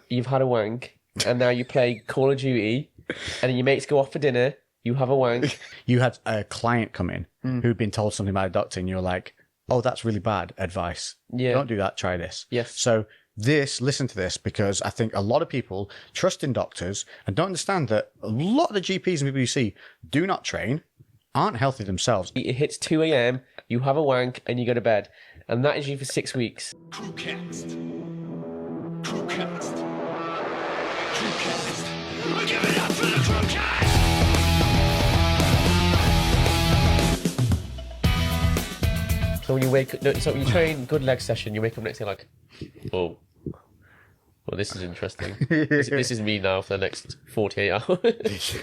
you've had a wank, and now you play Call of Duty, and then your mates go off for dinner, you have a wank. You had a client come in who'd been told something by a doctor, and you're like, oh, that's really bad advice. Yeah. Don't do that, try this. Yes. So listen to this, because I think a lot of people trust in doctors and don't understand that a lot of the GPs and people you see do not train, aren't healthy themselves. It hits 2 a.m, you have a wank, and you go to bed. And that is you for 6 weeks. CREWCast. CREWCast. CREWCast. Give it up for the CREWCast! So when you so when you train good leg session, you wake up next day like, oh, well, this is interesting. This is me now for the next 48 hours.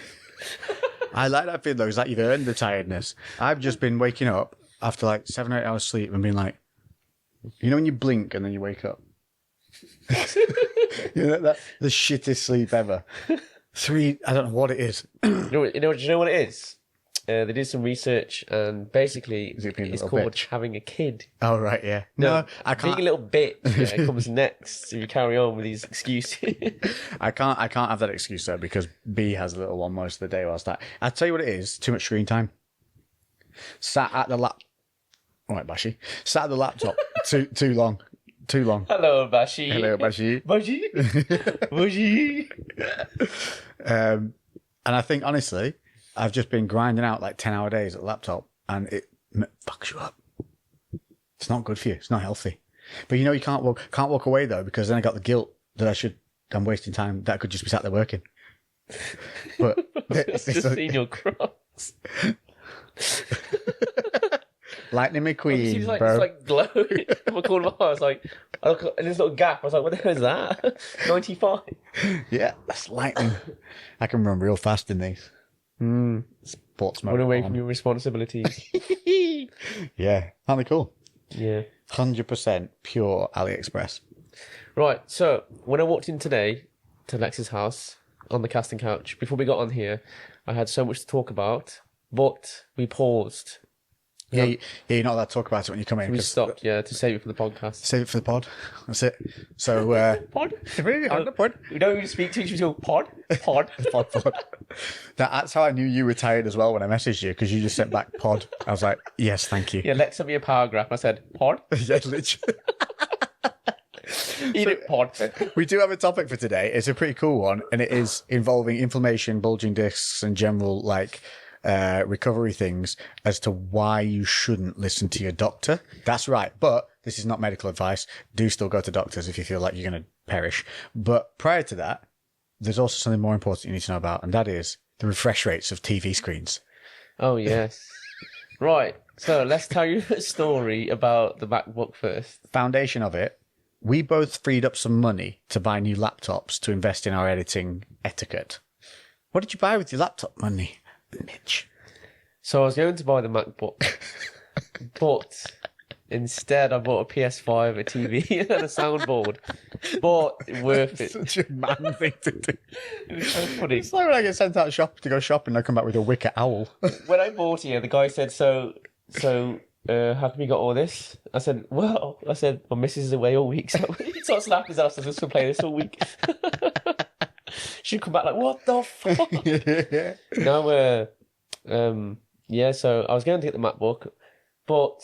I like that feeling though, it's like you've earned the tiredness. I've just been waking up after like 7 or 8 hours sleep and being like, you know when you blink and then you wake up? You know, that's the shittest sleep ever. I don't know what it is. Do you know what it is? They did some research, and basically it's called having a kid. Oh, right, yeah. No, I can't. Being a little bitch comes next if you carry on with these excuses. I can't have that excuse though, because B has a little one most of the day whilst that. I'll tell you what it is, too much screen time. Sat at the Bashi. Sat at the laptop too long. Hello, Bashi. Hello, Bashi. Bashi. Bashi. And I think, honestly, I've just been grinding out like 10-hour days at the laptop, and it fucks you up. It's not good for you. It's not healthy. But you know, you can't walk away though, because then I got the guilt that I'm wasting time that I could just be sat there working. But it's just seen your cross. Lightning McQueen, It's like, bro. it's like glowing in my corner of my eye. I was like, I look at this little gap. I was like, what the hell is that? 95. Yeah, that's lightning. I can run real fast in these. Sports mode. Run away from your responsibilities. Yeah, aren't they cool? Yeah. 100% pure AliExpress. Right, so when I walked in today to Lex's house on the casting couch, before we got on here, I had so much to talk about, but we paused. Yeah, you're not allowed to talk about it when you come in. We stopped, to save it for the podcast. Save it for the pod. That's it. So, Pod? on the pod. We don't even speak to each other. Pod? Pod. That's how I knew you were tired as well when I messaged you, because you just sent back pod. I was like, yes, thank you. Yeah, Lex sent me a paragraph. I said, pod? Yeah, literally. Eat it, pod. We do have a topic for today. It's a pretty cool one, and it is involving inflammation, bulging discs, and general recovery things as to why you shouldn't listen to your doctor. That's right, but this is not medical advice. Do still go to doctors if you feel like you're going to perish. But prior to that, there's also something more important you need to know about, and that is the refresh rates of TV screens. Oh, yes. Right, so let's tell you a story about the MacBook first. Foundation of it, we both freed up some money to buy new laptops to invest in our editing etiquette. What did you buy with your laptop money, Mitch? So I was going to buy the MacBook, but instead I bought a PS5, a TV, and a soundboard. But worth it. Such a man thing to do. It's so funny. It's like when I get sent out to go shopping, I come back with a wicker owl. When I bought it, the guy said, so how come you got all this? I said, my missus is away all week, so he starts laughing his ass. I was just going to play this all week. She'd come back like, what the fuck? Yeah. No, so I was going to get the MacBook, but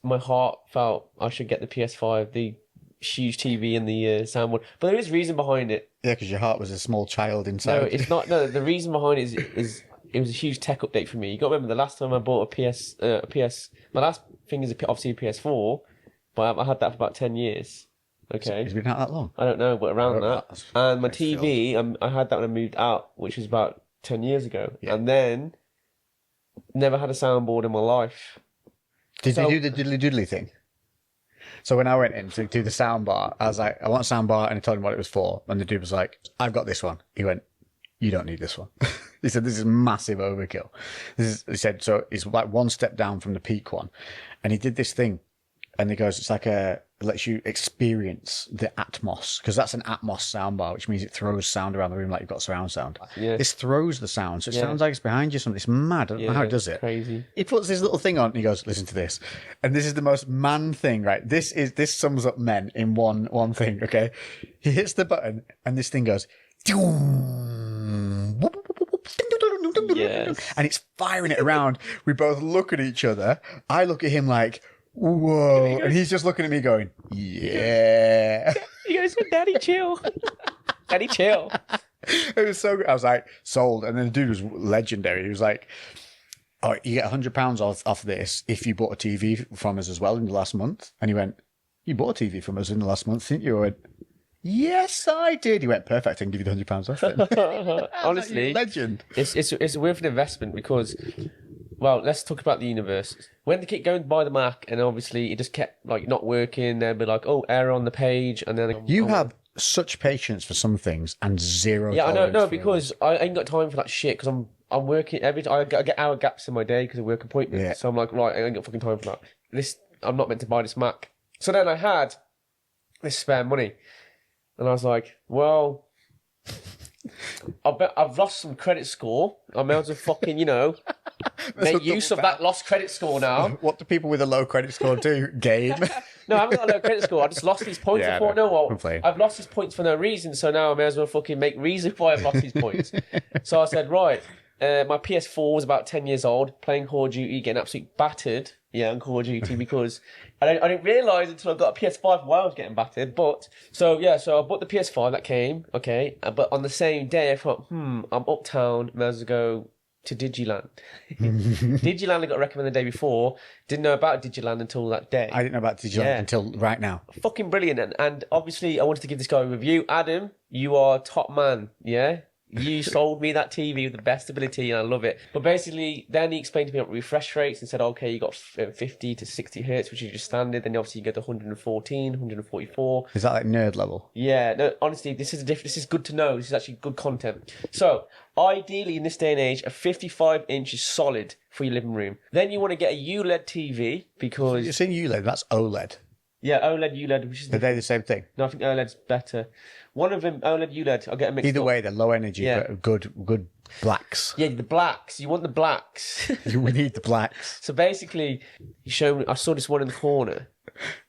my heart felt I should get the PS5, the huge TV and the soundboard. But there is reason behind it. Yeah, because your heart was a small child inside. No, it's not. No, the reason behind it is it was a huge tech update for me. You got to remember the last time I bought a PS. My last thing is obviously a PS4, but I had that for about 10 years. Okay, It's been out that long. I don't know, but around that. That's And my very TV, I had that when I moved out, which was about 10 years ago, Yeah. and then never had a soundboard in my life. Did you do the diddly doodly thing? So when I went in to do the soundbar, I was like, I want a soundbar, and I told him what it was for. And the dude was like, I've got this one. He went, you don't need this one. He said, this is massive overkill. He said, so it's like one step down from the peak one. And he did this thing. And he goes, it's like It lets you experience the Atmos, because that's an Atmos soundbar, which means it throws sound around the room like you've got surround sound. Yeah. This throws the sound, so it Yeah. sounds like it's behind you. Something. It's mad. I don't know how it does it. Crazy. He puts this little thing on and he goes, listen to this. And this is the most man thing, right? This sums up men in one thing, okay? He hits the button and this thing goes, Yes. and it's firing it around. We both look at each other. I look at him like, whoa. And he's just looking at me going, yeah. He goes, Daddy, chill. Daddy, chill. It was so good. I was like, sold. And then the dude was legendary. He was like, oh, you get £100 off this if you bought a TV from us as well in the last month. And he went, you bought a TV from us in the last month, didn't you? I went, yes, I did. He went, perfect. I can give you the £100 off then. Honestly, Legend. it's worth an investment because, well, let's talk about the universe. When they keep going to buy the Mac, and obviously it just kept like not working, they'd be like, "Oh, error on the page," and then You have such patience for some things and zero. yeah, I know, tolerance no, for because I ain't got time for that shit because I'm working I get hour gaps in my day because of work appointments. Yeah. So I'm like, right, I ain't got fucking time for that. I'm not meant to buy this Mac. So then I had this spare money, and I was like, well, I've lost some credit score. I may as well fucking, make use of that lost credit score now. What do people with a low credit score do? Game. No, I haven't got a low credit score. I just lost these points. Yeah, I thought, I know. no, well, I'm playing. I've lost these points for no reason, so now I may as well fucking make reason why I've lost these points. So I said, right, my PS4 was about 10 years old, playing Call of Duty, getting absolutely battered, on Call of Duty because I didn't realise until I got a PS5 why I was getting battered. But, so I bought the PS5, that came, okay, but on the same day I thought, I'm uptown, may as well go to Digiland. Digiland I got recommended the day before. Didn't know about Digiland until that day. I didn't know about Digiland until right now. Fucking brilliant. And obviously I wanted to give this guy a review. Adam, you are top man, yeah? You sold me that TV with the best ability and I love it. But basically, then he explained to me about refresh rates and said, okay, you got 50 to 60 hertz, which is just standard. Then obviously you go to 114, 144. Is that like nerd level? Yeah, no, honestly, this is this is good to know. This is actually good content. So, ideally in this day and age, a 55-inch is solid for your living room. Then you want to get a ULED TV because... You're saying ULED, that's OLED. Yeah, OLED, ULED, which is... Are they the same thing? No, I think OLED's better. One of them, OLED, ULED, I'll get a mixed Either up. way, they're low energy, but good blacks. Yeah, the blacks. You want the blacks. We need the blacks. So basically, I saw this one in the corner,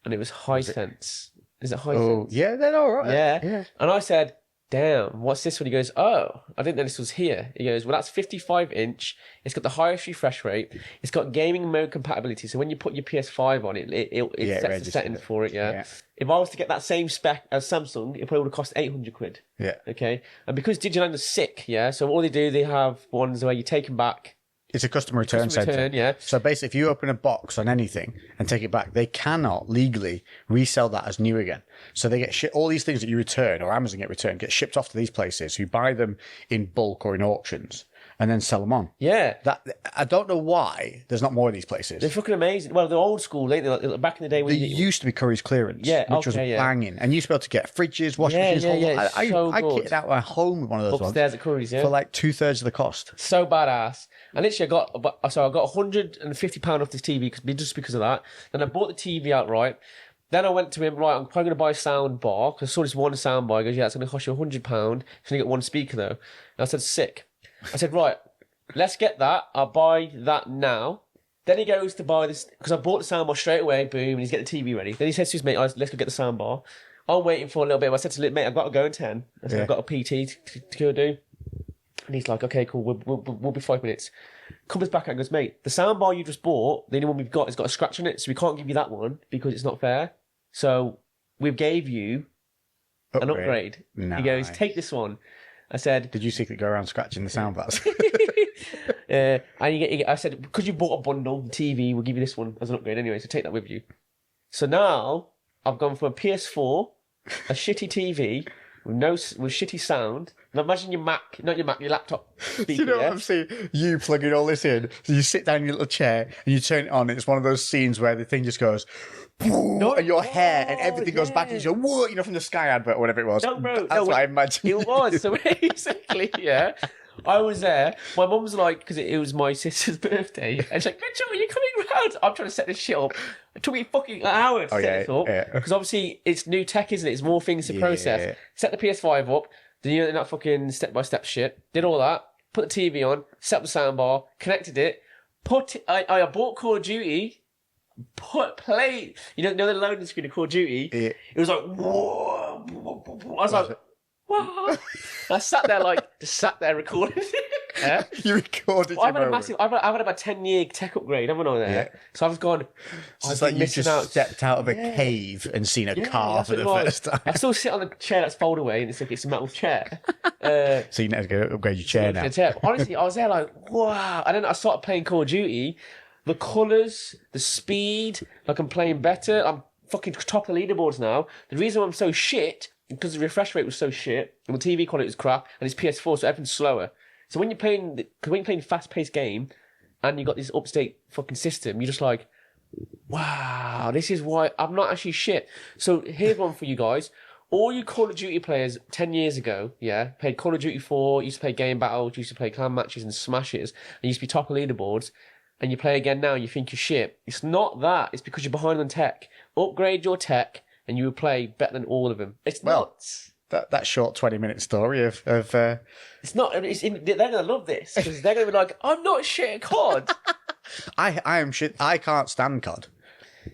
and it was Hisense. Is it Hisense? Oh, yeah, they're all right. Yeah. And I said, damn, what's this one? He goes, oh, I didn't know this was here. He goes, well, that's 55-inch. It's got the highest refresh rate. It's got gaming mode compatibility. So when you put your PS5 on it, it sets the setting for it, yeah. If I was to get that same spec as Samsung, it probably would have cost 800 quid. Yeah. Okay. And because Digiland is sick, yeah, so all they have ones where you take them back. It's a customer return centre. Yeah. So basically, if you open a box on anything and take it back, they cannot legally resell that as new again. So they get all these things that you return or Amazon get shipped off to these places who buy them in bulk or in auctions and then sell them on. Yeah. I don't know why there's not more of these places. They're fucking amazing. Well, they're old school, ain't they? Like, back in the day when There used to be Curry's Clearance, which was banging. And you used to be able to get fridges, washing machines. I kitted out my home with one of those upstairs ones. At Curry's, yeah. For like 2/3 of the cost. So badass. And literally I got £150 off this TV just because of that. Then I bought the TV outright. Then I went to him, right, I'm probably going to buy a sound bar because I saw this one sound bar. He goes, yeah, it's going to cost you £100. It's going to get one speaker though. And I said, sick. I said, right, let's get that. I'll buy that now. Then he goes to buy this, because I bought the soundbar straight away, boom, and he's getting the TV ready. Then he says to his mate, let's go get the soundbar. I'm waiting for a little bit. I said to him, mate, I've got to go in 10. I said, I've got a PT to go do. And he's like, okay, cool, we'll be 5 minutes. Comes back and goes, mate, the soundbar you just bought, the only one we've got has got a scratch on it, so we can't give you that one because it's not fair. So we gave you an upgrade. Nice. He goes, take this one. I said... Did you secretly go around scratching the soundbars? And I said, because you bought a bundle, the TV, we'll give you this one as an upgrade anyway, so take that with you. So now, I've gone from a PS4, a shitty TV, with shitty sound. Now imagine your Mac, not your Mac, your laptop speaker. You know what I'm saying? You plugging all this in. So you sit down in your little chair and you turn it on. And it's one of those scenes where the thing just goes, and your hair and everything goes back and you go, whoa, from the Sky advert or whatever it was. No, bro. That's what I imagine. It was. So basically, yeah. I was there. My mum was like, because it was my sister's birthday, and she's like, Mitchell, are you coming round? I'm trying to set this shit up. It took me fucking an hour to set this up. Because obviously it's new tech, isn't it? It's more things to process. Set the PS5 up, then you know that fucking step-by-step shit. Did all that, put the TV on, set up the soundbar, connected it, I bought Call of Duty, play, you know the loading screen of Call of Duty? Yeah. It was like, whoa. I was like, what? I sat there recording. Yeah. You recorded your moment. I've had about 10-year tech upgrade, haven't I? There, Yeah. so I've gone. It's like you just stepped out of a cave and seen a car for the first time. I still sit on the chair that's folded away, and it's like it's a metal chair. So you need to go upgrade your chair now. Honestly, I was there like, wow. And then I started playing Call of Duty. The colours, the speed, like I'm playing better. I'm fucking top of the leaderboards now. The reason I'm so shit because the refresh rate was so shit, and the TV quality was crap, and it's PS4, so everything's slower. So when you're playing fast-paced game, and you got this up-to-date fucking system, you're just like, wow, this is why I'm not actually shit. So here's one for you guys. All you Call of Duty players 10 years ago, played Call of Duty 4, used to play game battles, used to play clan matches and smashes, and used to be top of leaderboards, and you play again now and you think you're shit. It's not that. It's because you're behind on tech. Upgrade your tech, and you will play better than all of them. It's nuts. That short 20-minute story of it's not. They're gonna love this because they're gonna be like, I'm not shit at COD. I am shit. I can't stand COD.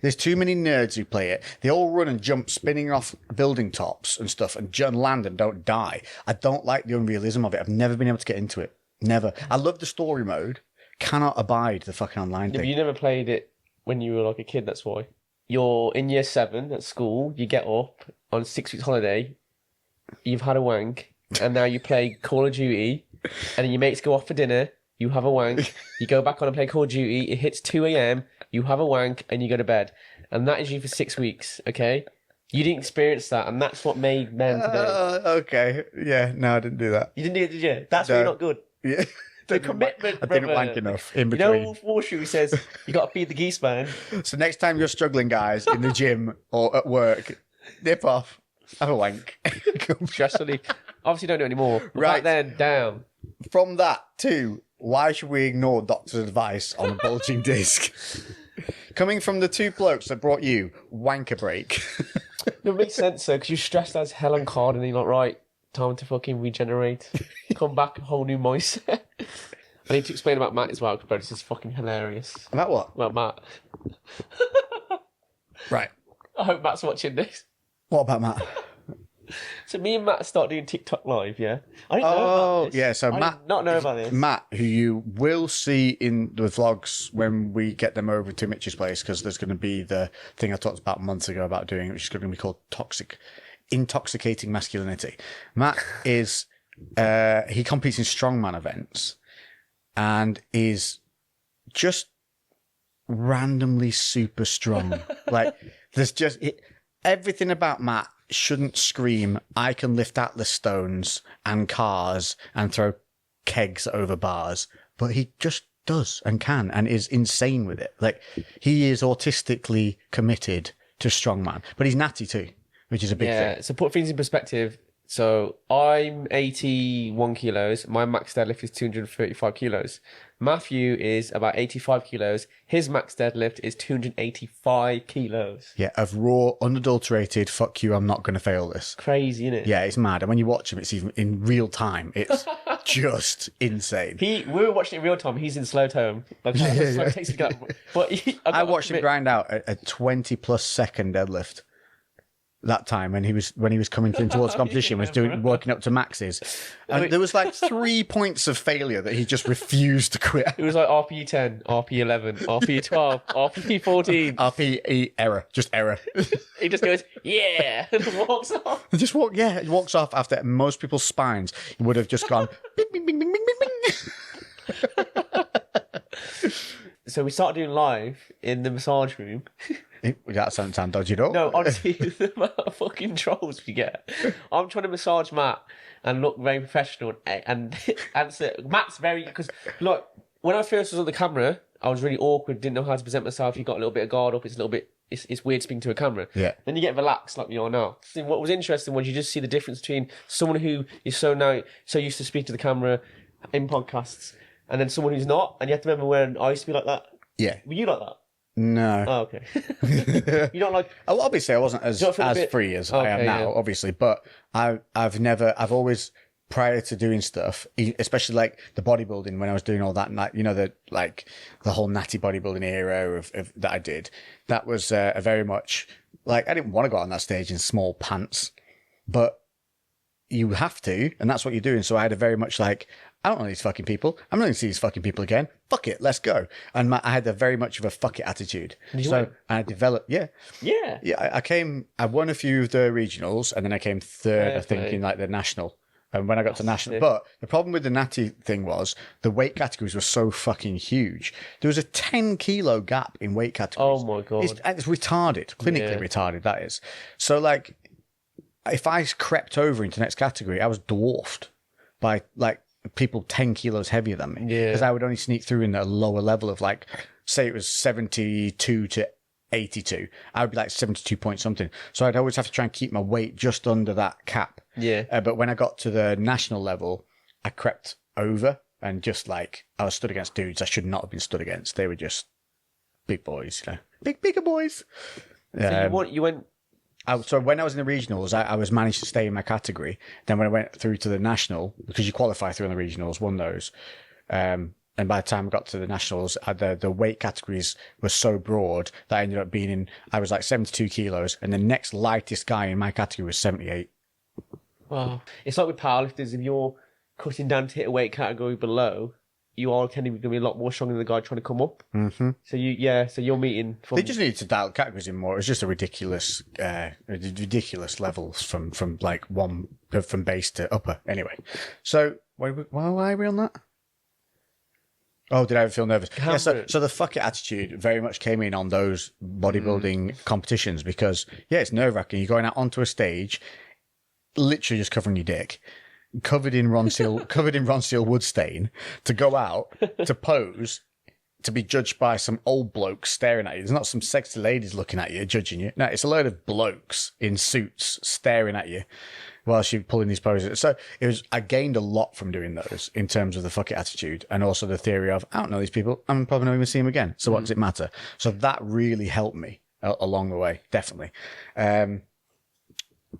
There's too many nerds who play it. They all run and jump, spinning off building tops and stuff, and land and don't die. I don't like the unrealism of it. I've never been able to get into it. Never. I love the story mode. Cannot abide the fucking online thing. But you never played it when you were like a kid. That's why. You're in year 7 at school. You get up on 6 weeks holiday. You've had a wank, and now you play Call of Duty, and then your mates go off for dinner, you have a wank, you go back on and play Call of Duty, it hits 2 a.m, you have a wank, and you go to bed. And that is you for 6 weeks, okay? You didn't experience that, and that's what made men today. Okay, yeah, no, I didn't do that. You didn't do it, did you? That's why you're not good. Yeah. The commitment, I didn't wank enough in between. You know Wolf Warshoe says, you got to feed the geese, man. So next time you're struggling, guys, in the gym or at work, nip off. Have a wank. Stress relief. Obviously, don't do it anymore. But Right. back then, down. From that to why should we ignore doctor's advice on a bulging disc? Coming from the two blokes that brought you wanker break. It makes sense, though, because you're stressed as hell on card and you're like, right, time to fucking regenerate. Come back, a whole new mindset. I need to explain about Matt as well, because this is fucking hilarious. About what? About Matt. Right. I hope Matt's watching this. What about Matt? So me and Matt start doing TikTok live, yeah? I didn't know about this. Yeah, so I Matt... did not know about this. Matt, who you will see in the vlogs when we get them over to Mitch's place, because there's going to be the thing I talked about months ago about doing, which is going to be called intoxicating masculinity. Matt is... he competes in strongman events and is just randomly super strong. Like, there's just... everything about Matt shouldn't scream, I can lift Atlas stones and cars and throw kegs over bars, but he just does and can and is insane with it. Like, he is autistically committed to strongman, but he's natty too, which is a big thing. So put things in perspective. So I'm 81 kilos. My max deadlift is 235 kilos. Matthew is about 85 kilos. His max deadlift is 285 kilos. Yeah, of raw, unadulterated, fuck you, I'm not going to fail this. Crazy, isn't it? Yeah, it's mad. And when you watch him, it's even in real time. It's just insane. We were watching it in real time. He's in slow tone. Like, it takes to get up. But I watched him grind out a 20+ second deadlift. That time when he was coming in towards competition, was working up to maxes, and there was like 3 points of failure that he just refused to quit. It was like RPE 10, RPE 11, RPE 12, RPE 14, RPE error, just error. He just goes, yeah, and walks off. He walks off after most people's spines would have just gone bing bing bing bing bing bing bing. So we started doing live in the massage room. That doesn't sound dodgy at all. No, honestly, the amount of fucking trolls we get. I'm trying to massage Matt and look very professional, and so Matt's very, because look, when I first was on the camera, I was really awkward, didn't know how to present myself. You got a little bit of guard up. It's a little bit, it's weird speaking to a camera. Yeah. Then you get relaxed like we are now. What was interesting was you just see the difference between someone who is so used to speak to the camera, in podcasts, and then someone who's not, and you have to remember when I used to be like that. Yeah. Were you like that? No. Oh, okay. You don't like. Oh, obviously, I wasn't as Don't feel a bit- free as I am Okay, now, yeah. obviously, but I've always, prior to doing stuff, especially like the bodybuilding, when I was doing all that, the whole natty bodybuilding era of that I did, that was a very much like, I didn't want to go on that stage in small pants, but you have to, and that's what you're doing. So I had a very much like, I don't know these fucking people. I'm not going to see these fucking people again. Fuck it, let's go. And I had a very much of a fuck it attitude. Did you So win? I developed, yeah. Yeah. Yeah, I won a few of the regionals, and then I came third, I think, play. in like the national. And when I got to national, sick. but the problem with the natty thing was the weight categories were so fucking huge. There was a 10-kilo gap in weight categories. Oh my God. It's retarded, clinically Yeah. retarded. That is. So like, if I crept over into the next category, I was dwarfed by like people 10 kilos heavier than me. Yeah. Because I would only sneak through in a lower level of like, say it was 72 to 82. I would be like 72 point something. So I'd always have to try and keep my weight just under that cap. Yeah. But when I got to the national level, I crept over and just like, I was stood against dudes I should not have been stood against. They were just big boys, you know, bigger boys. So you went. So when I was in the regionals, I was managed to stay in my category. Then when I went through to the national, because you qualify through in the regionals, won those. And by the time I got to the nationals, the weight categories were so broad that I ended up being I was like 72 kilos, and the next lightest guy in my category was 78. Wow. It's like with powerlifters. If you're cutting down to hit a weight category below, you are tending to be a lot more stronger than the guy trying to come up. Mm-hmm. So you're meeting. They just needed to dial categories in more. It was just a ridiculous levels from like from base to upper. Anyway, so why are we on that? Oh, did I ever feel nervous? Yeah, so the fuck it attitude very much came in on those bodybuilding competitions because, yeah, it's nerve-wracking. You're going out onto a stage, literally just covering your dick, covered in Ron Seal wood stain, to go out, to pose, to be judged by some old blokes staring at you. There's not some sexy ladies looking at you, judging you. No, it's a load of blokes in suits staring at you while she's pulling these poses. So I gained a lot from doing those in terms of the fuck it attitude and also the theory of, I don't know these people, I'm probably not even see them again. So what does it matter? So that really helped me along the way, definitely.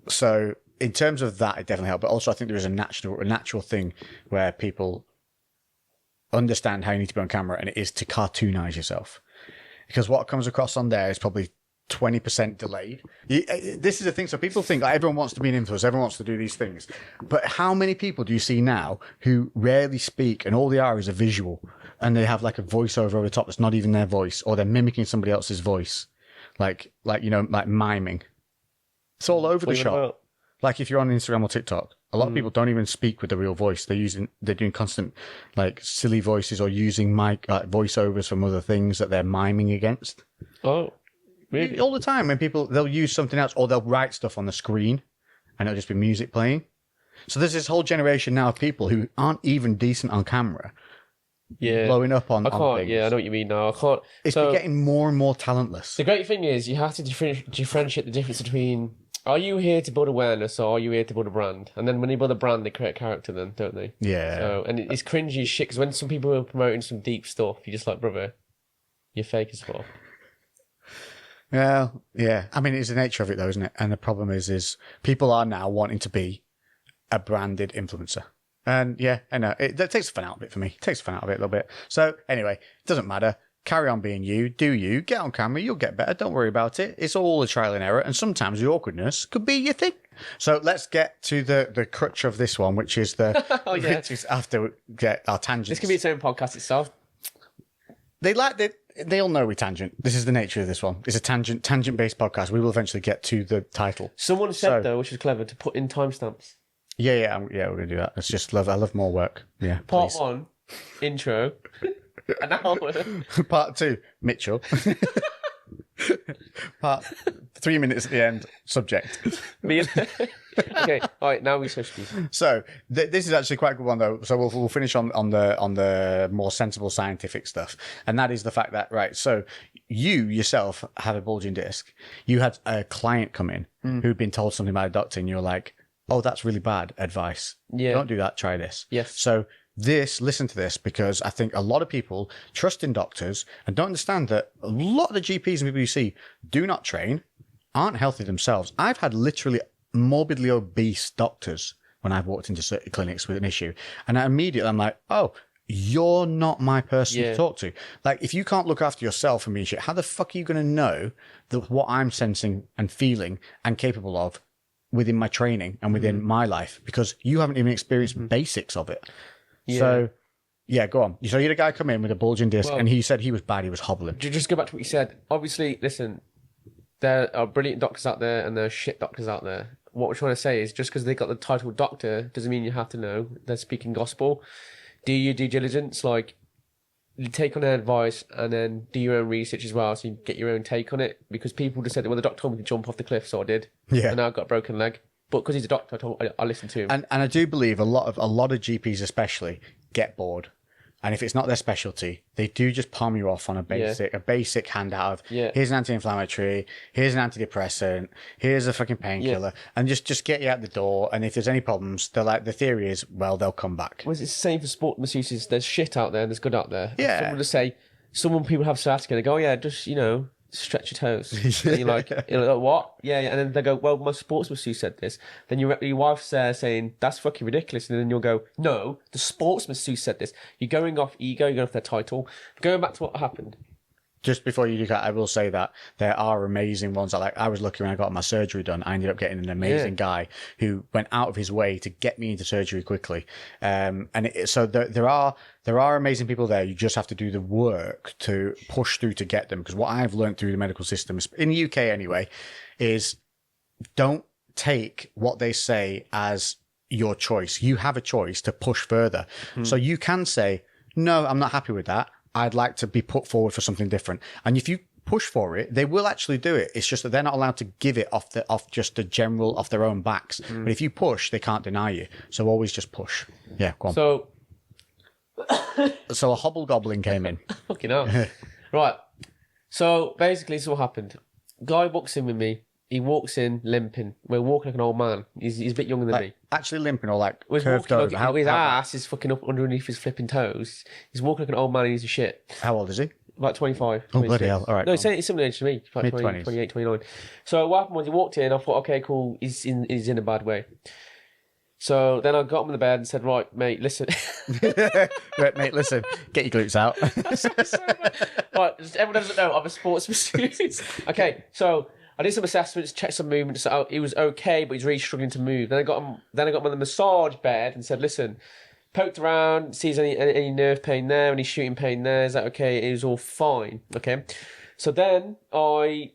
So in terms of that, it definitely helped. But also I think there is a natural thing where people understand how you need to be on camera, and it is to cartoonize yourself. Because what comes across on there is probably 20% delayed. This is the thing. So people think like, everyone wants to be an influencer, everyone wants to do these things. But how many people do you see now who rarely speak and all they are is a visual, and they have like a voiceover over the top that's not even their voice, or they're mimicking somebody else's voice, like miming. It's all over the shop. Like if you're on Instagram or TikTok, a lot of people don't even speak with the real voice. They're doing constant like silly voices or using voiceovers from other things that they're miming against. Oh, really? All the time when they'll use something else or they'll write stuff on the screen and it'll just be music playing. So there's this whole generation now of people who aren't even decent on camera. Yeah. Blowing up on I can't. things. Yeah, I know what you mean now. I can't. It's getting more and more talentless. The great thing is you have to differentiate the difference between, are you here to build awareness or are you here to build a brand? And then when you build a brand, they create a character then, don't they? Yeah. So, and it's cringy as shit because when some people are promoting some deep stuff, you're just like, brother, you're fake as fuck. Well, yeah. I mean, it's the nature of it though, isn't it? And the problem is people are now wanting to be a branded influencer. And yeah, I know. That takes the fun out of it for me. It takes the fun out of it a little bit. So anyway, it doesn't matter. Carry on being you. Do you. Get on camera. You'll get better. Don't worry about it. It's all a trial and error. And sometimes the awkwardness could be your thing. So let's get to the crutch of this one, which is which is after we get our tangents. This could be its own podcast itself. They all know we tangent. This is the nature of this one. It's a tangent-based podcast. We will eventually get to the title. Someone said, though, which is clever, to put in timestamps. Yeah, we're going to do that. It's just I love more work. Yeah, Part please. 1, intro. An hour. Part 2, Mitchell. Part 3 minutes at the end, subject. Okay, all right, now we switch these. So this is actually quite a good one though. So we'll finish on the more sensible scientific stuff, and that is the fact that so you yourself have a bulging disc. You had a client come in who'd been told something by a doctor, and you're like, "Oh, that's really bad advice. Yeah, don't do that. Try this." Yes. So listen to this, because I think a lot of people trust in doctors and don't understand that a lot of the GPs and people you see do not train, aren't healthy themselves. I've had literally morbidly obese doctors when I've walked into certain clinics with an issue, and I'm like, oh, you're not my person to talk to. Like, if you can't look after yourself and me and shit, how the fuck are you going to know that what I'm sensing and feeling and capable of within my training and within my life? Because you haven't even experienced basics of it. Yeah. So, yeah, go on. So you had a guy come in with a bulging disc, and he said he was bad, he was hobbling. Just go back to what you said. Obviously, listen, there are brilliant doctors out there and there are shit doctors out there. What we're trying to say is, just because they got the title doctor doesn't mean you have to know they're speaking gospel. Do your due diligence, like, you take on their advice and then do your own research as well, so you get your own take on it. Because people just said, well, the doctor told me to jump off the cliff, so I did. Yeah. And now I've got a broken leg. But because he's a doctor, I listened to him. And I do believe a lot of GPs especially get bored. And if it's not their specialty, they do just palm you off on a basic handout of, here's an anti-inflammatory, here's an antidepressant, here's a fucking painkiller, and just get you out the door. And if there's any problems, they're like, the theory is, well, they'll come back. Well, it's the same for sport masseuses. There's shit out there and there's good out there. Yeah. Someone just say, people have sciatica, and they go, oh, yeah, just, stretch your toes. And you're like, what? Yeah. And then they go, well, my sports masseuse said this. Then your wife's there saying, that's fucking ridiculous. And then you'll go, no, the sports masseuse said this. You're going off ego, you're going off their title. Going back to what happened. Just before you do that, I will say that there are amazing ones. I was lucky when I got my surgery done. I ended up getting an amazing guy who went out of his way to get me into surgery quickly. So there are amazing people there. You just have to do the work to push through to get them. Because what I've learned through the medical system, in the UK anyway, is don't take what they say as your choice. You have a choice to push further. So you can say, no, I'm not happy with that. I'd like to be put forward for something different. And if you push for it, they will actually do it. It's just that they're not allowed to give it off their own backs. But if you push, they can't deny you. So always just push. Yeah, go on. So a hobble-gobbling came in. Fucking hell. Right. So basically, this is what happened. Guy walks in with me. He walks in limping. We're walking like an old man. He's a bit younger than me. Actually limping or like He's curved walking over? like, his ass is fucking up underneath his flipping toes. He's walking like an old man and he's a shit. How old is he? Like 25. Oh, bloody hell. All right. No, he's similar age to me. Like 20, mid-20s. 28, 29. So what happened was he walked in. I thought, okay, cool. He's in a bad way. So then I got him in the bed and said, right, mate, listen. Right, mate, listen. Get your glutes out. Right, everyone doesn't know I'm a sports masseuse. Okay, so I did some assessments, checked some movements. So he was okay, but he's really struggling to move. Then I got him on the massage bed and said, listen, poked around, sees any nerve pain there, any shooting pain there. Is that okay? It was all fine. Okay. So then I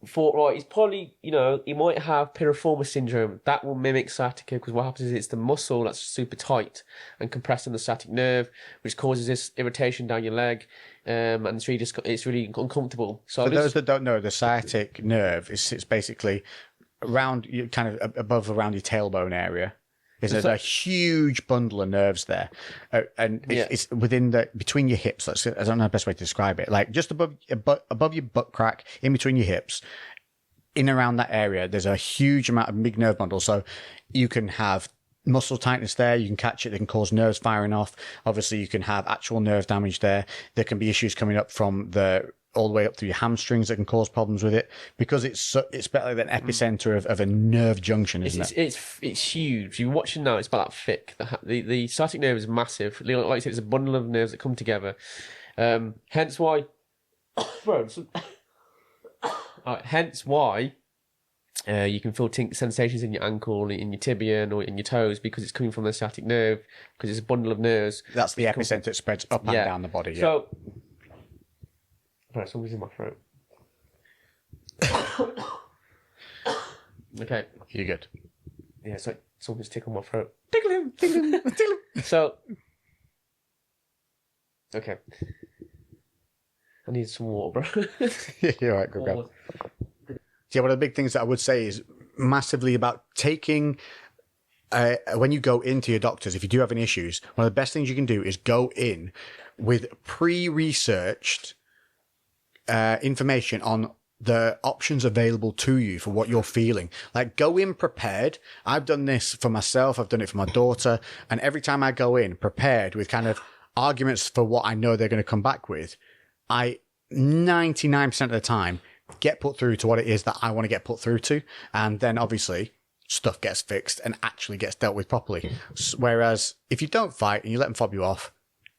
thought, right, he's probably, he might have piriformis syndrome. That will mimic sciatica, because what happens is it's the muscle that's super tight and compressing the sciatic nerve, which causes this irritation down your leg. And it's really uncomfortable. So for those that don't know, the sciatic nerve it's basically around you, kind of above around your tailbone area. There's a huge bundle of nerves there, and it's within between your hips. I don't know the best way to describe it. Like just above your butt crack, in between your hips, in around that area. There's a huge amount of big nerve bundle. So you can have muscle tightness there. You can catch it. They can cause nerves firing off. Obviously, you can have actual nerve damage there. There can be issues coming up from all the way up through your hamstrings that can cause problems with it, because it's better than epicenter of a nerve junction, isn't it? It's huge. You're watching now. It's about that thick. The sciatic nerve is massive. Like I said, it's a bundle of nerves that come together. Hence why, hence why. You can feel sensations in your ankle, in your tibia, or in your toes, because it's coming from the sciatic nerve, because it's a bundle of nerves. That's the epicenter. It spreads up and down the body. Yeah. So, something's in my throat. Okay. You're good. Yeah, it's like something's tickling my throat. Tickle him. So, okay. I need some water, bro. You're right, good girl. Yeah, one of the big things that I would say is massively about taking, when you go into your doctors, if you do have any issues, one of the best things you can do is go in with pre-researched information on the options available to you for what you're feeling. Like, go in prepared. I've done this for myself. I've done it for my daughter. And every time I go in prepared with kind of arguments for what I know they're going to come back with, I 99% of the time get put through to what it is that I want to get put through to. And then obviously stuff gets fixed and actually gets dealt with properly. Whereas if you don't fight and you let them fob you off,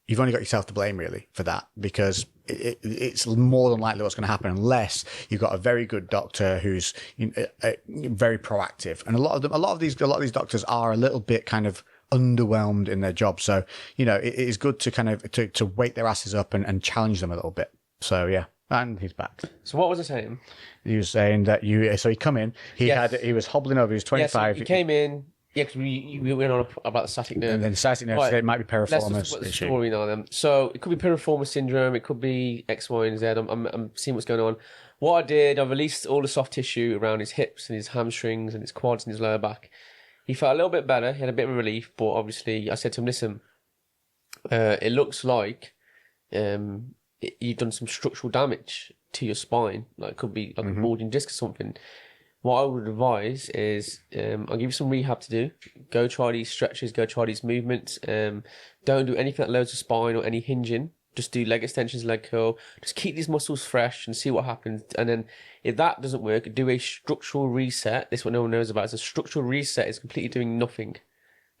you've only got yourself to blame really for that, because it's more than likely what's going to happen unless you've got a very good doctor who's very proactive. And a lot of these doctors are a little bit kind of underwhelmed in their job. So, it is good to kind of to wake their asses up and challenge them a little bit. So yeah. And he's back. So what was I saying? He was saying that so he come in, he was hobbling over, he was 25. He came in, because we went on about the sciatic nerve. And then sciatic nerve, so it might be piriformis Let's just issue. story now then. So it could be piriformis syndrome, it could be X, Y, and Z. I'm seeing what's going on. What I did, I released all the soft tissue around his hips and his hamstrings and his quads and his lower back. He felt a little bit better, he had a bit of relief, but obviously I said to him, listen, it looks like you've done some structural damage to your spine. Like, it could be like a bulging disc or something. What I would advise is I'll give you some rehab to do. Go try these stretches, go try these movements. Don't do anything that loads the spine or any hinging. Just do leg extensions, leg curl. Just keep these muscles fresh and see what happens. And then if that doesn't work, do a structural reset. This is what no one knows about. Is a structural reset is completely doing nothing.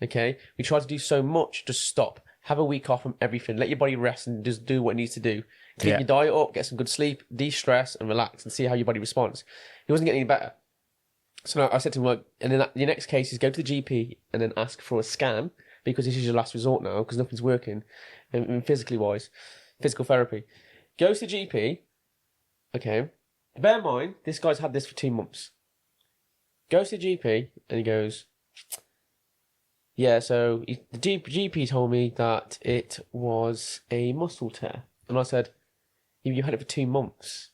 Okay? We try to do so much, just stop. Have a week off from everything. Let your body rest and just do what it needs to do. Clean your diet up, get some good sleep, de-stress and relax and see how your body responds. He wasn't getting any better. So I said to him, like, and then your next case is go to the GP and then ask for a scan, because this is your last resort now, because nothing's working, physically wise, physical therapy. Goes to the GP, okay. Bear in mind, this guy's had this for 2 months. Goes to the GP and he goes, yeah, so the GP told me that it was a muscle tear. And I said, you had it for 2 months.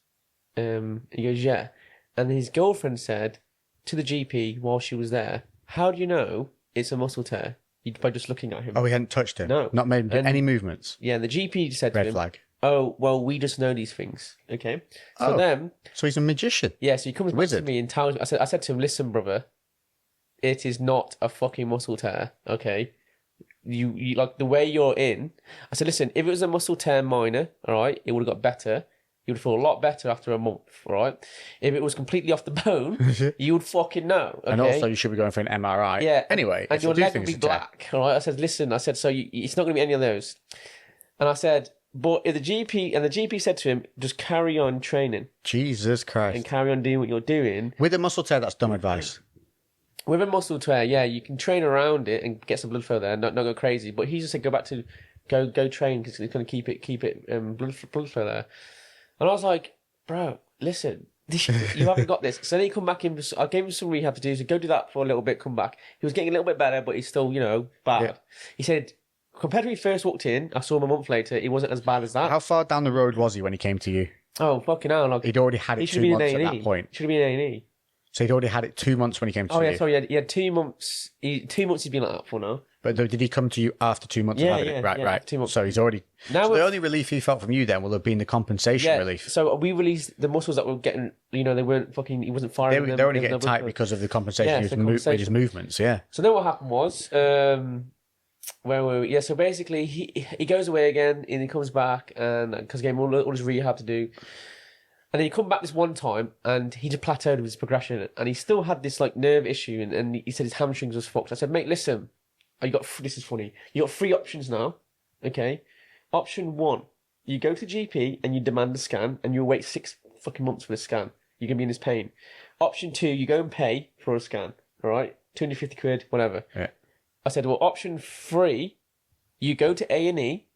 He goes, yeah. And his girlfriend said to the GP while she was there, how do you know it's a muscle tear? By just looking at him. Oh, he hadn't touched him? No. Not made any movements? Yeah, and the GP said to him, Red flag. oh, well, we just know these things. Okay? So So he's a magician. yeah, so he comes back to me and tells me, I said to him, listen, brother, it is not a fucking muscle tear, okay? You like the way you're in. I said, listen, if it was a muscle tear minor, all right, it would have got better. You would feel a lot better after a month, all right? If it was completely off the bone, you would fucking know. Okay? And also, you should be going for an MRI. Yeah. Anyway, and your leg would be black, all right? I said, listen, so it's not going to be any of those. And I said, but if the GP said to him, just carry on training. Jesus Christ. And carry on doing what you're doing. With a muscle tear, that's dumb advice. With a muscle tear, yeah, you can train around it and get some blood flow there and not go crazy. But he just said, go train, because it's going to keep it blood flow there. And I was like, bro, listen, you haven't got this. So then he come back in, I gave him some rehab to do, so go do that for a little bit, come back. He was getting a little bit better, but he's still, bad. Yeah. He said, compared to when he first walked in, I saw him a month later, he wasn't as bad as that. How far down the road was he when he came to you? Oh, fucking hell. Like, he'd already had it 2 months at that point. Should have been in A&E. So he'd already had it 2 months when he came to you? Oh, yeah, sorry, he had 2 months. 2 months he'd been like that for now. But did he come to you after 2 months of having it? Right. 2 months. So he's already... Now so the only relief he felt from you then will have been the compensation relief. So we released the muscles that were getting... they weren't fucking... He wasn't firing them. They're only getting tight because of the compensation with his movements, yeah. So then what happened was... where were we? Yeah, so basically he goes away again and he comes back and because he gave him all his rehab to do. And then he come back this one time and he just plateaued with his progression and he still had this like nerve issue and he said his hamstrings was fucked. I said, mate, listen, this is funny. You got 3 options now, okay? Option 1, you go to GP and you demand a scan and you'll wait 6 fucking months for the scan. You're going to be in this pain. Option 2, you go and pay for a scan, all right? 250 quid, whatever. Yeah. I said, well, option 3, you go to A&E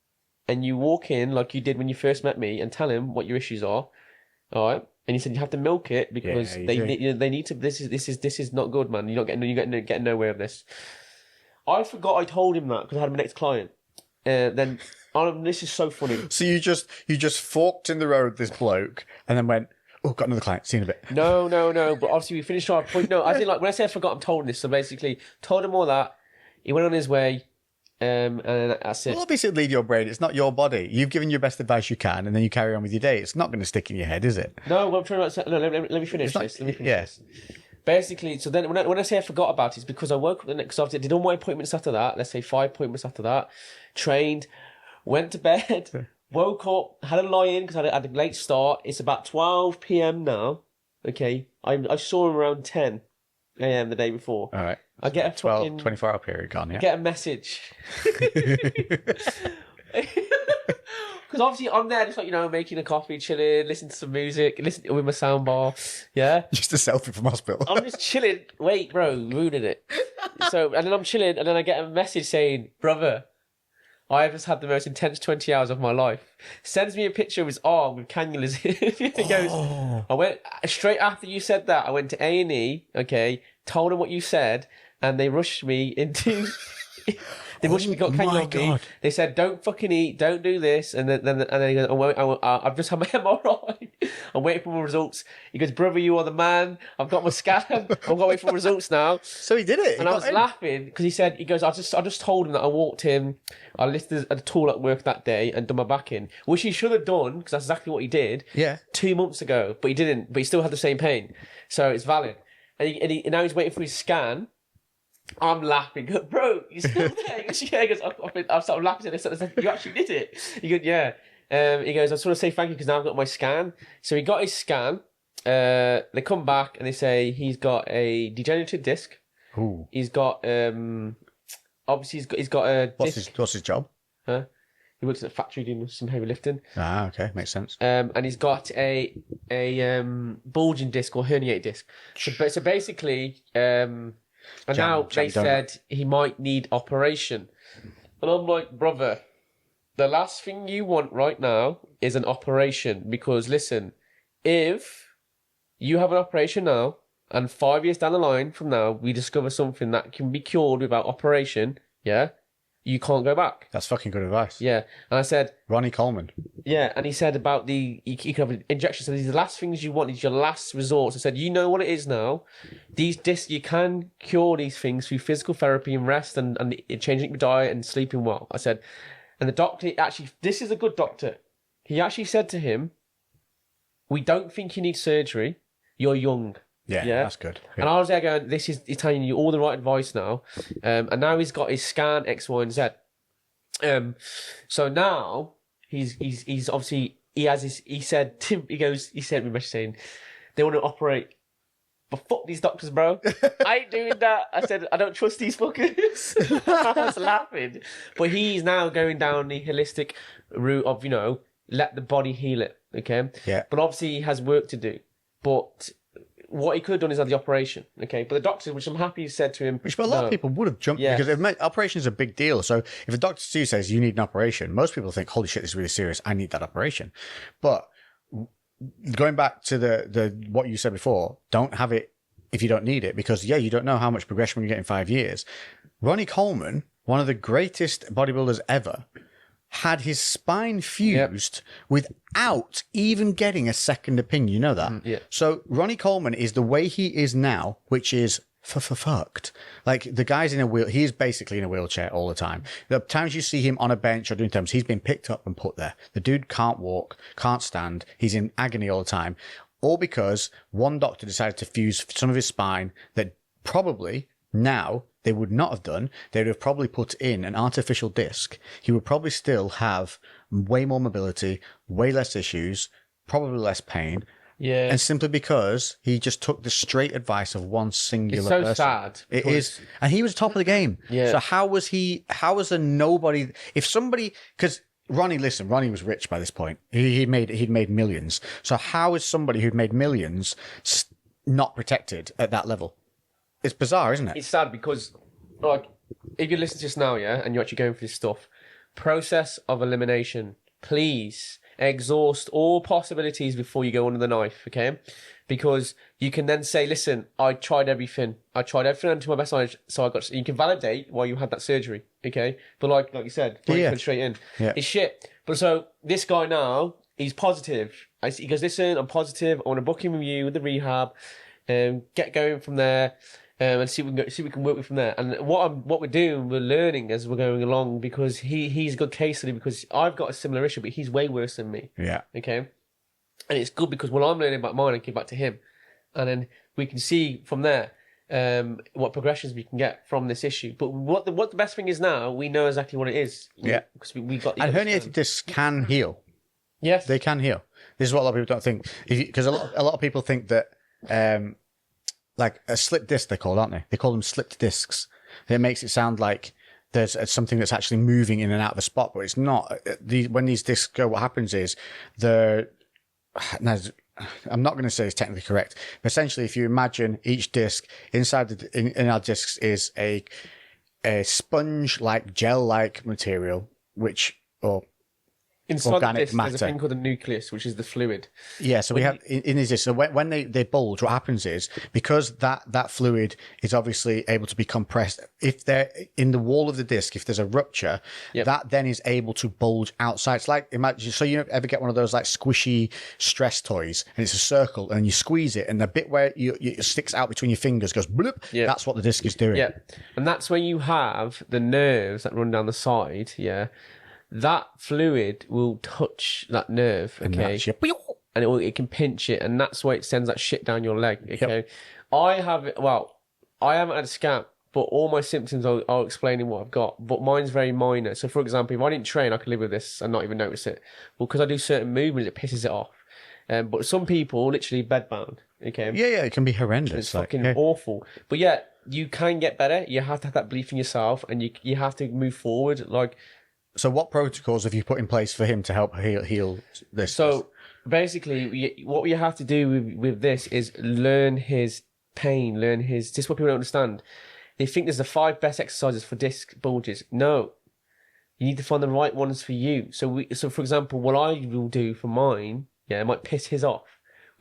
and you walk in like you did when you first met me and tell him what your issues are. All right, and he said you have to milk it because they need to. This is not good, man. You're getting nowhere with this. I forgot I told him that because I had my next client. Then this is so funny. So you just forked in the road this bloke and then went, oh, got another client. See you in a bit. No. But obviously we finished our point. No, I think like when I say I forgot, I'm told this. So basically, told him all that. He went on his way. and that's it. Well, obviously, leave your brain. It's not your body. You've given your best advice you can, and then you carry on with your day. It's not going to stick in your head, is it? No, what I'm trying to say, no, let me finish this. Let me finish yeah. this. Basically, so then when I say I forgot about it, it's because I woke up the next. So I did all my appointments after that. Let's say 5 appointments after that. Trained, went to bed, woke up, had a lie in because I had a late start. It's about 12 p.m. now. Okay, I saw him around 10 a.m. the day before. All right. I get a 24-hour period gone, yeah? Get a message. Because obviously I'm there just like, making a coffee, chilling, listening to some music, listening with my soundbar, yeah? Just a selfie from hospital. I'm just chilling. Wait, bro, ruining it. And then I'm chilling, and then I get a message saying, brother, I have just had the most intense 20 hours of my life. Sends me a picture of his arm with cannulas. He goes, I went, straight after you said that, I went to A&E, okay, told him what you said, and they rushed me into... They rushed me, got cannula on me. They said, don't fucking eat, don't do this. And then he goes, I've just had my MRI. I'm waiting for my results. He goes, brother, you are the man. I've got my scan. I've got to wait for my results now. So he did it. And I was laughing because he goes, I just told him that I walked in, I lifted a tool at work that day and done my back in, which he should have done because that's exactly what he did 2 months ago. But he didn't, but he still had the same pain. So it's valid. And now he's waiting for his scan. I'm laughing. Bro, you're still there. He goes, I've started laughing at this. I said, you actually did it. He goes, yeah. He goes, I just want to say thank you because now I've got my scan. So he got his scan. They come back and they say he's got a degenerative disc. Ooh. He's got obviously he's got a disc. What's his job? Huh? He works at a factory doing some heavy lifting. Ah, okay, makes sense. And he's got a bulging disc or herniated disc. So basically, and now they said he might need operation. And I'm like, brother, the last thing you want right now is an operation. Because listen, if you have an operation now and 5 years down the line from now, we discover something that can be cured without operation, yeah, you can't go back. That's fucking good advice. Yeah. And I said... Ronnie Coleman. Yeah, and he said about you can have an injection. So these are the last things you want. These are your last resorts. I said, you know what it is now. These discs, you can cure these things through physical therapy and rest and changing your diet and sleeping well. I said, and the doctor actually, this is a good doctor. He actually said to him, we don't think you need surgery. You're young. Yeah, that's good. Yeah. And I was there going, he's telling you all the right advice now. And now he's got his scan X, Y, and Z. So now he's obviously, he sent me a message saying, they want to operate. But fuck these doctors, bro. I ain't doing that. I said, I don't trust these fuckers. I was laughing. But he's now going down the holistic route of, let the body heal it. Okay? Yeah. But obviously he has work to do. But what he could have done is had the operation, okay? But the doctor, which I'm happy said to him... Which a lot of people would have jumped, because operation is a big deal. So if a doctor to you says you need an operation, most people think, holy shit, this is really serious, I need that operation. But going back to the what you said before, don't have it if you don't need it, because, you don't know how much progression we're going to get in 5 years. Ronnie Coleman, one of the greatest bodybuilders ever, had his spine fused without even getting a second opinion. You know that? Yeah. So Ronnie Coleman is the way he is now, which is fucked. Like, the guy's he's basically in a wheelchair all the time. The times you see him on a bench or doing things, he's been picked up and put there. The dude can't walk, can't stand. He's in agony all the time. All because one doctor decided to fuse some of his spine that probably now they would not have done. They would have probably put in an artificial disc. He would probably still have way more mobility, way less issues, probably less pain. Yeah. And simply because he just took the straight advice of one singular person. It's so sad. It is. And he was top of the game. Yeah. So how was a nobody, if somebody, because Ronnie was rich by this point. He'd made millions. So how is somebody who'd made millions not protected at that level? It's bizarre, isn't it? It's sad because, like, if you listen to this now, and you're actually going through this stuff, process of elimination. Please exhaust all possibilities before you go under the knife, okay? Because you can then say, listen, I tried everything to my best knowledge, so you can validate why you had that surgery, okay? But like you said, don't straight in. Yeah. It's shit. But so this guy now, he's positive. He goes, listen, I'm positive. I want to book in with you with the rehab, get going from there. and see if we can work with from there. And what we're doing, we're learning as we're going along, because he's a good case study, because I've got a similar issue, but he's way worse than me. Yeah. Okay, and it's good because when I'm learning about mine, I give back to him, and then we can see from there what progressions we can get from this issue. But what the best thing is now, we know exactly what it is. Yeah, because we got. And herniated discs can heal. Yes, They can heal. This is what a lot of people don't think, because a lot of people think that like a slipped disc, they call, aren't they? They call them slipped discs. It makes it sound like there's something that's actually moving in and out of the spot, but it's not. When these discs go, what happens is I'm not going to say it's technically correct, but essentially, if you imagine each disc inside in our discs is a sponge-like, gel-like material, or inside organic the disc, matter. there's a thing called the nucleus, which is the fluid. Yeah, so we have in these discs. So when they bulge, what happens is, because that fluid is obviously able to be compressed, if they're in the wall of the disc, if there's a rupture, that then is able to bulge outside. It's like, imagine, so you ever get one of those like squishy stress toys, and it's a circle, and you squeeze it, and the bit where it sticks out between your fingers goes bloop. Yeah. That's what the disc is doing. Yeah, and that's where you have the nerves that run down the side. Yeah. That fluid will touch that nerve, okay, and it can pinch it, and that's why it sends that shit down your leg, okay. Yep. I haven't had a scan, but all my symptoms are explaining what I've got, but mine's very minor. So, for example, if I didn't train, I could live with this and not even notice it. Well, because I do certain movements, it pisses it off. But some people literally bedbound, okay. Yeah, it can be horrendous. It's fucking awful. But yeah, you can get better. You have to have that belief in yourself, and you have to move forward, like. So what protocols have you put in place for him to help heal this? So basically, what you have to do with this is learn his pain, this is what people don't understand. They think there's the 5 best exercises for disc bulges. No. You need to find the right ones for you. So for example, what I will do for mine, it might piss his off.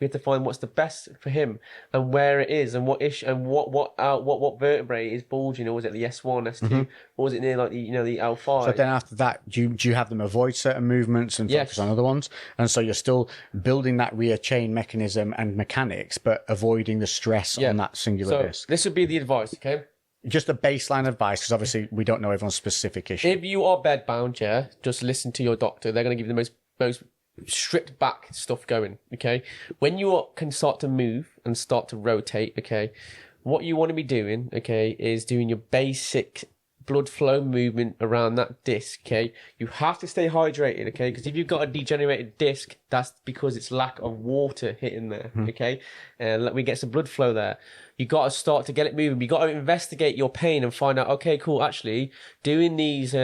We have to find what's the best for him and where it is and what issue and what vertebrae is bulging, or was it the S1, S2, or was it near like the L5? So then after that, do you have them avoid certain movements and focus on other ones? And so you're still building that rear chain mechanism and mechanics, but avoiding the stress on that singular disc. This would be the advice, okay? Just a baseline advice, because obviously we don't know everyone's specific issue. If you are bedbound, just listen to your doctor. They're going to give you the most stripped back stuff going, okay? When you can start to move and start to rotate, okay, what you want to be doing, okay, is doing your basic blood flow movement around that disc, okay? You have to stay hydrated, okay? Because if you've got a degenerated disc, that's because it's lack of water hitting there, okay? And let me get some blood flow there. You got to start to get it moving. You got to investigate your pain and find out, okay, cool, actually, doing these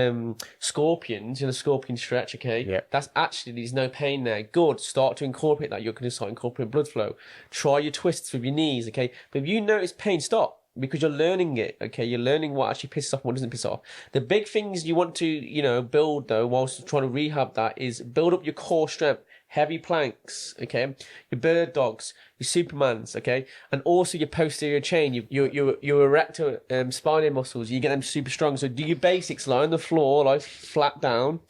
scorpions, the scorpion stretch, okay? That's actually, there's no pain there. Good. Start to incorporate that. You're going to start incorporating blood flow. Try your twists with your knees, okay? But if you notice pain, stop. Because you're learning it, okay? You're learning what actually pisses off and what doesn't piss off. The big things you want to, build, though, whilst trying to rehab that, is build up your core strength. Heavy planks, okay? Your bird dogs, your Supermans, okay? And also your posterior chain, your erector spinal muscles, you get them super strong. So do your basics, lie on the floor, lie flat down.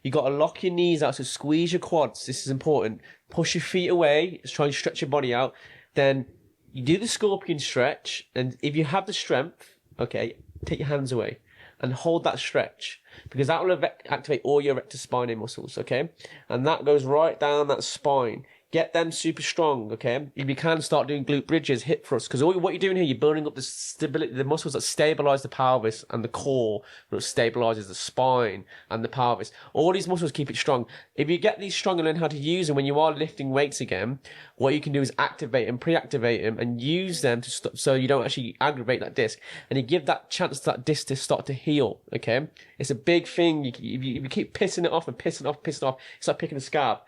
You got to lock your knees out, so squeeze your quads. This is important. Push your feet away, try and stretch your body out. Then you do the scorpion stretch, and if you have the strength, okay, take your hands away and hold that stretch, because that will activate all your erector spinae muscles, okay? And that goes right down that spine. Get them super strong, okay? If you can, start doing glute bridges, hip thrusts, because what you're doing here, you're building up the stability, the muscles that stabilize the pelvis and the core, that stabilizes the spine and the pelvis. All these muscles keep it strong. If you get these strong and learn how to use them when you are lifting weights again, what you can do is activate and pre-activate them and use them to so you don't actually aggravate that disc, and you give that chance to that disc to start to heal, okay? It's a big thing. If you keep pissing it off and pissing it off, it's like picking a scab.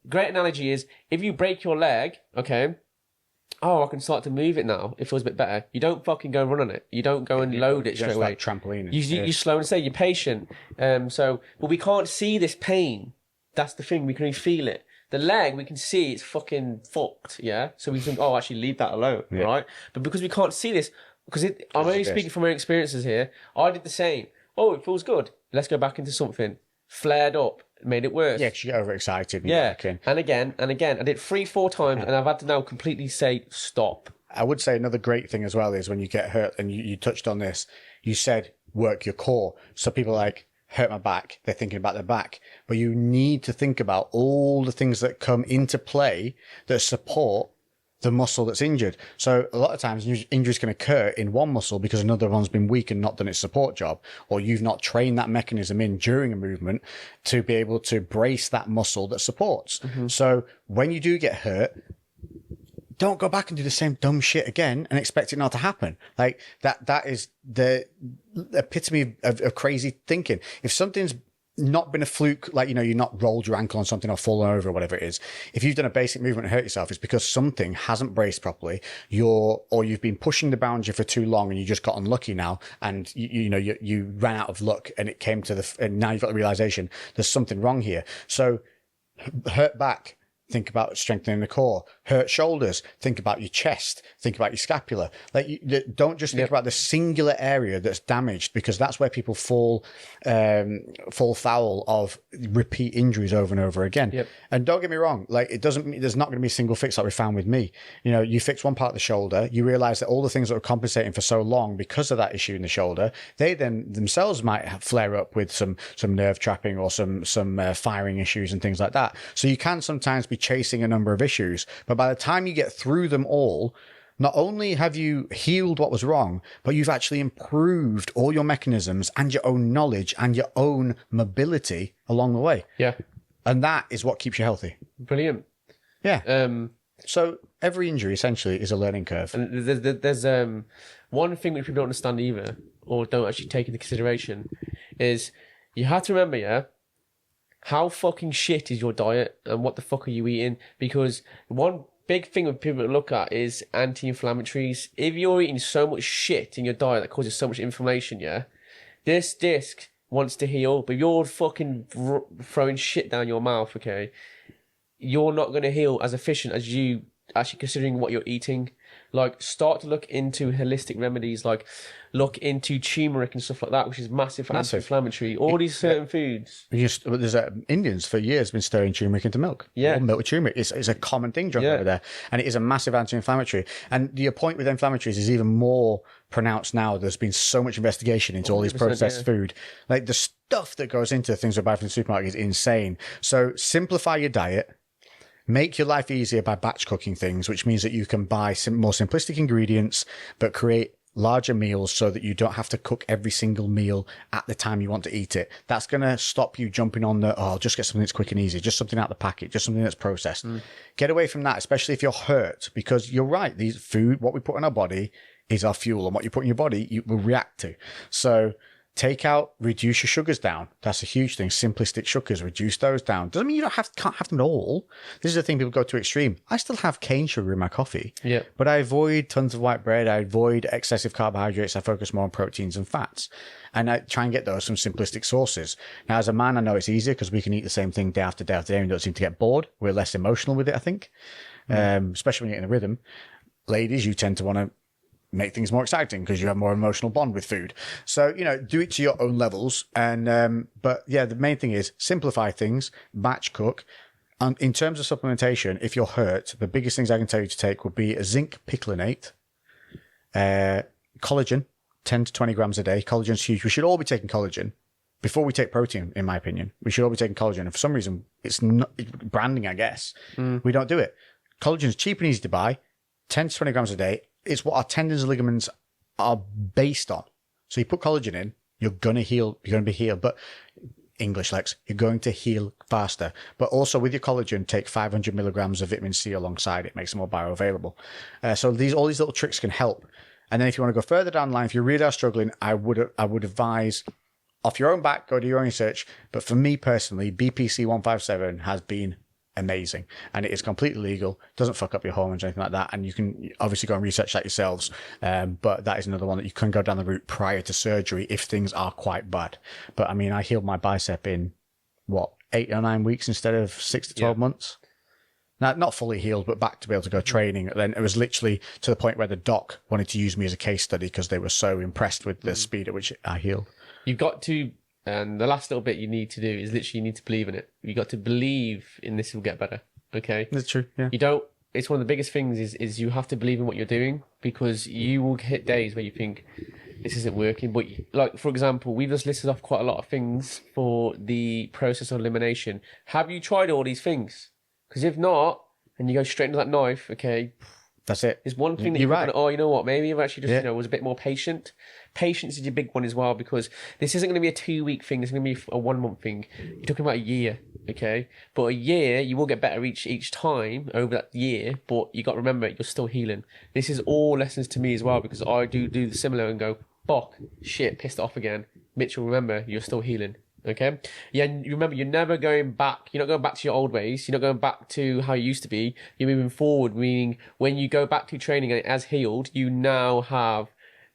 Great analogy is, if you break your leg, okay, I can start to move it now. It feels a bit better. You don't fucking go and run on it. You don't go and load it straight away. Trampoline. You slow and steady. You're patient. But we can't see this pain. That's the thing. We can only feel it. The leg, we can see it's fucking fucked, yeah? So we think, actually leave that alone, right? But because we can't see this, I'm only speaking from my experiences here, I did the same. It feels good. Let's go back into something. Flared up. Made it worse. Yeah, because you get overexcited. And again. I did 3-4 times, and I've had to now completely say, stop. I would say another great thing as well is when you get hurt, and you touched on this, you said work your core. So people are like, hurt my back, they're thinking about their back. But you need to think about all the things that come into play that support the muscle that's injured. So a lot of times injuries can occur in one muscle because another one's been weak and not done its support job, or you've not trained that mechanism in during a movement to be able to brace that muscle that supports. So when you do get hurt, don't go back and do the same dumb shit again and expect it not to happen. Like that is the epitome of crazy thinking. If something's not been a fluke, like, you know, you've not rolled your ankle on something or fallen over or whatever it is. If you've done a basic movement and hurt yourself, it's because something hasn't braced properly. Or you've been pushing the boundary for too long and you just got unlucky now, and you ran out of luck, and it came to and now you've got the realization there's something wrong here. So hurt back, think about strengthening the core. Hurt shoulders, think about your chest, think about your scapula. Like, don't just think about the singular area that's damaged, because that's where people fall foul of repeat injuries over and over again. And don't get me wrong, like, there's not going to be a single fix like we found with me. You know, you fix one part of the shoulder, you realize that all the things that were compensating for so long because of that issue in the shoulder, they then themselves might flare up with some nerve trapping or some firing issues and things like that. So you can sometimes be chasing a number of issues, but by the time you get through them all, not only have you healed what was wrong, but you've actually improved all your mechanisms and your own knowledge and your own mobility along the way. And that is what keeps you healthy. Brilliant. So every injury essentially is a learning curve. And there's one thing which people don't understand either, or don't actually take into consideration, is you have to remember, how fucking shit is your diet and what the fuck are you eating? Because one big thing that people look at is anti-inflammatories. If you're eating so much shit in your diet that causes so much inflammation, this disc wants to heal, but you're fucking throwing shit down your mouth, okay? You're not going to heal as efficient as you actually considering what you're eating. Like, start to look into holistic remedies, like look into turmeric and stuff like that, which is massive for anti-inflammatory. All these certain foods. There's Indians for years been stirring turmeric into milk. Or milk with turmeric. It's a common thing drunk over there, and it is a massive anti-inflammatory. And your point with inflammatories is even more pronounced now. There's been so much investigation into all these processed food. Like, the stuff that goes into things we buy from the supermarket is insane. So simplify your diet. Make your life easier by batch cooking things, which means that you can buy more simplistic ingredients, but create larger meals so that you don't have to cook every single meal at the time you want to eat it. That's going to stop you jumping on I'll just get something that's quick and easy, just something out of the packet, just something that's processed. Get away from that, especially if you're hurt, because you're right. These food, what we put in our body is our fuel, and what you put in your body, you will react to. So reduce your sugars down. That's a huge thing. Simplistic sugars, reduce those down. Doesn't mean you can't have them all. This is the thing people go to extreme. I still have cane sugar in my coffee, but I avoid tons of white bread. I avoid excessive carbohydrates. I focus more on proteins and fats, and I try and get those from simplistic sources. Now, as a man, I know it's easier because we can eat the same thing day after day after day and don't seem to get bored. We're less emotional with it, I think, especially when you're in a rhythm. Ladies, you tend to want to make things more exciting because you have more emotional bond with food. So, do it to your own levels. And, but yeah, the main thing is simplify things, batch cook. And in terms of supplementation, if you're hurt, the biggest things I can tell you to take would be a zinc picolinate, collagen, 10 to 20 grams a day. Collagen's huge. We should all be taking collagen before we take protein, in my opinion. We should all be taking collagen. And for some reason, it's not branding, I guess. We don't do it. Collagen's cheap and easy to buy, 10 to 20 grams a day. It's what our tendons and ligaments are based on. So you put collagen in, you're going to heal. You're going to be healed. But English, Lex, you're going to heal faster. But also with your collagen, take 500 milligrams of vitamin C alongside it. Makes it more bioavailable. So all these little tricks can help. And then if you want to go further down the line, if you really are struggling, I would advise, off your own back, go do your own research. But for me personally, BPC 157 has been amazing, and it is completely legal, doesn't fuck up your hormones or anything like that, and you can obviously go and research that yourselves, but that is another one that you can go down the route prior to surgery if things are quite bad. But I mean, I healed my bicep in 8 or 9 weeks instead of 6 to 12 months. Now, not fully healed, but back to be able to go training. Then it was literally to the point where the doc wanted to use me as a case study because they were so impressed with the speed at which I healed. You've got to, and the last little bit you need to do is literally you need to believe in it. You got to believe in this will get better. Okay, That's true. Yeah. You don't it's one of the biggest things is you have to believe in what you're doing, because you will hit days where you think this isn't working. But like, for example, we've just listed off quite a lot of things for the process of elimination. Have you tried all these things? Because if not, and you go straight into that knife, okay, That's it. there's one thing that You're you're right. gonna, oh, you know what, maybe I've actually just, Yeah. you know, was a bit more patient. Patience is your big one as well, because this isn't going to be a 2-week thing. It's going to be a 1-month thing. You're talking about a year, okay? But a year, you will get better each time over that year, but you got to remember, you're still healing. This is all lessons to me as well, because I do the similar and go, fuck, shit, pissed off again. Mitchell, remember, you're still healing. Okay. Yeah, and you remember, you're never going back. You're not going back to your old ways. You're not going back to how you used to be. You're moving forward, meaning when you go back to training and it has healed, you now have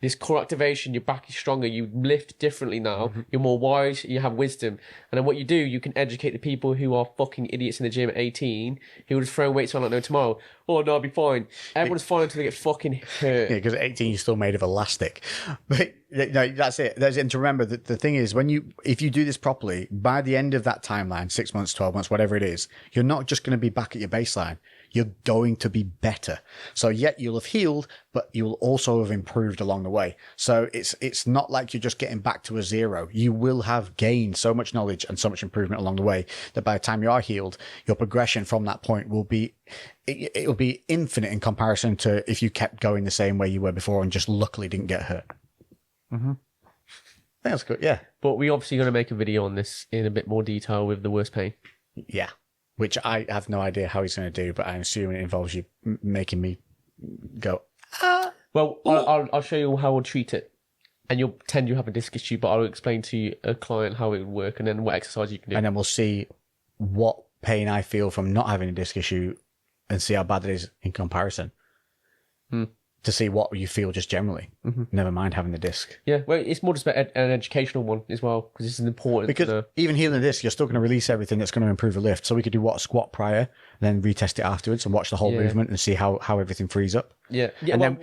this core activation. Your back is stronger. You lift differently now. You're more wise. You have wisdom. And then what you do, you can educate the people who are fucking idiots in the gym at 18 who will just throw weights on like no tomorrow. Oh, no, I'll be fine. Everyone's fine until they get fucking hurt. Yeah, because at 18 you're still made of elastic. But no, that's it. And to remember that the thing is, if you do this properly, by the end of that timeline, 6 months, 12 months, whatever it is, you're not just going to be back at your baseline. You're going to be better. So yet you'll have healed, but you'll also have improved along the way. So it's not like you're just getting back to a zero. You will have gained so much knowledge and so much improvement along the way that by the time you are healed, your progression from that point will be, it will be infinite in comparison to if you kept going the same way you were before and just luckily didn't get hurt. Mm-hmm. I think that's good. Yeah. But we're obviously going to make a video on this in a bit more detail with the worst pain. Yeah. Which I have no idea how he's going to do, but I'm assuming it involves you making me go, Well, I'll show you how we'll treat it. And you'll pretend you have a disc issue, but I'll explain to a client how it would work and then what exercise you can do. and then we'll see what pain I feel from not having a disc issue and see how bad it is in comparison. To see what you feel just generally. Never mind having the disc. Yeah, well, it's more just about an educational one as well, because this is important. Because even healing the disc, you're still going to release everything that's going to improve the lift. So we could do a squat prior, then retest it afterwards and watch the whole movement and see how everything frees up. Yeah. And then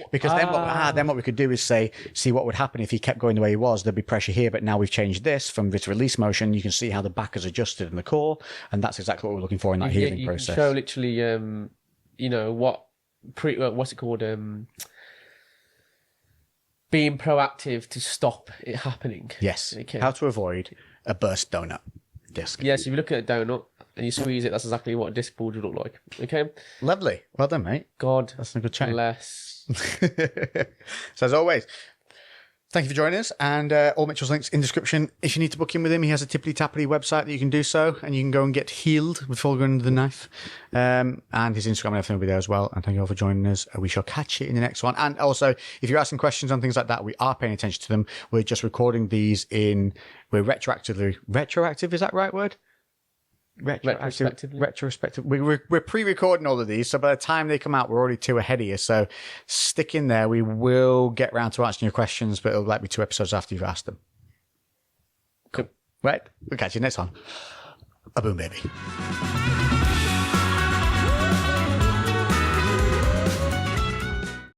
then what we could do is see what would happen if he kept going the way he was. There'd be pressure here, but now we've changed this from this release motion. You can see how the back has adjusted in the core, and that's exactly what we're looking for in that healing you process. can show literally, you know, what's it called? Being proactive to stop it happening. Yes. Okay. How to avoid a burst donut disc. Yes, if you look at a donut and you squeeze it, that's exactly what a disc bulge would look like. Okay? Lovely. Well done, mate. God That's a good chat. bless. So as always, thank you for joining us, and all Mitchell's links in description. If you need to book in with him, he has a tippity-tappity website that you can do so, and you can go and get healed before going under the knife. And his Instagram and everything will be there as well. And thank you all for joining us. We shall catch you in the next one. And also, if you're asking questions on things like that, we are paying attention to them. We're just recording these we're retroactive, is that the right word? Retrospective. We're pre-recording all of these, so by the time they come out, we're already 2 ahead of you. So stick in there. We will get round to answering your questions, but it'll likely be 2 episodes after you've asked them. Cool. Right. We'll catch you next one. A boom, baby.